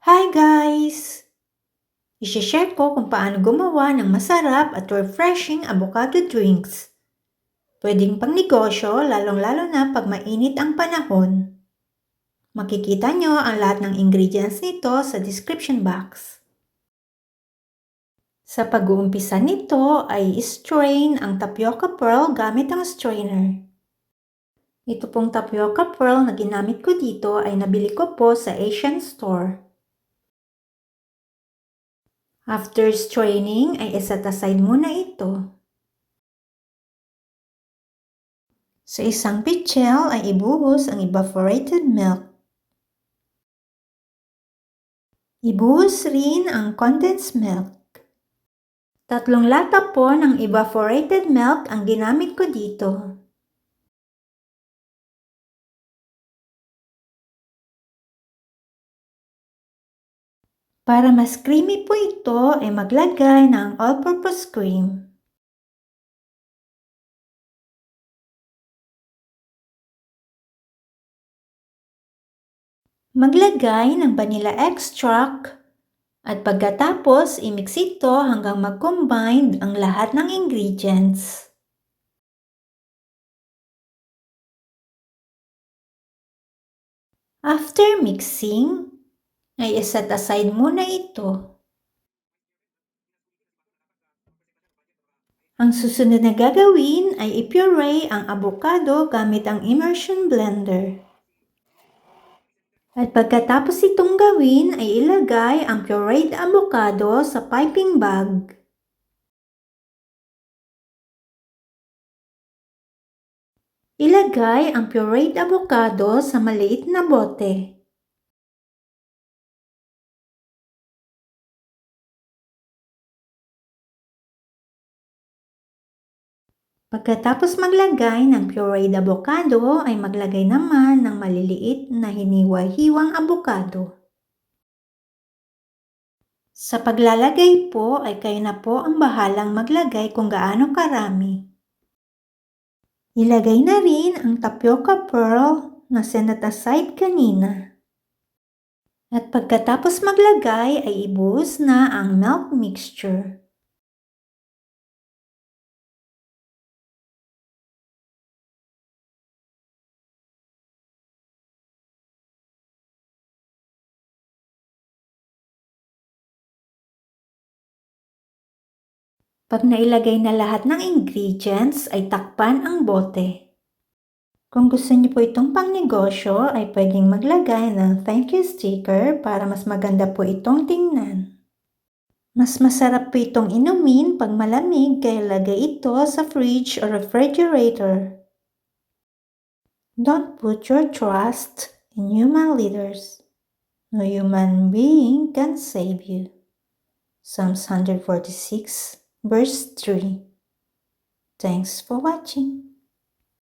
Hi guys! I-share ko kung paano gumawa ng masarap at refreshing avocado drinks. Pwedeng pang negosyo lalong-lalo na pag mainit ang panahon. Makikita nyo ang lahat ng ingredients nito sa description box. Sa pag-uumpisa nito ay strain ang tapioca pearl gamit ang strainer. Ito pong tapioca pearl na ginamit ko dito ay nabili ko po sa Asian store. After straining ay iset aside muna ito. Sa isang pitchel ay ibuhos ang evaporated milk. Ibuhos rin ang condensed milk. 3 lata po ng evaporated milk ang ginamit ko dito. Para mas creamy po ito ay maglagay ng all-purpose cream. Maglagay ng vanilla extract at pagkatapos i-mix ito hanggang mag-combine ang lahat ng ingredients. After mixing, ay iset aside muna ito. Ang susunod na gagawin ay i-puree ang avocado gamit ang immersion blender. At pagkatapos itong gawin ay ilagay ang pureed avocado sa piping bag. Ilagay ang pureed avocado sa maliit na bote. Pagkatapos maglagay ng pureed avocado ay maglagay naman ng maliliit na hiniwa-hiwang avocado. Sa paglalagay po ay kayo na po ang bahalang maglagay kung gaano karami. Ilagay na rin ang tapioca pearl na set aside kanina. At pagkatapos maglagay ay ibuhos na ang milk mixture. Pag nailagay na lahat ng ingredients ay takpan ang bote. Kung gusto niyo po itong pangnegosyo ay pwedeng maglagay ng thank you sticker para mas maganda po itong tingnan. Mas masarap po itong inumin pag malamig kaya lagay ito sa fridge or refrigerator. Don't put your trust in human leaders. No human being can save you. Psalms 146, verse 3. Thanks for watching.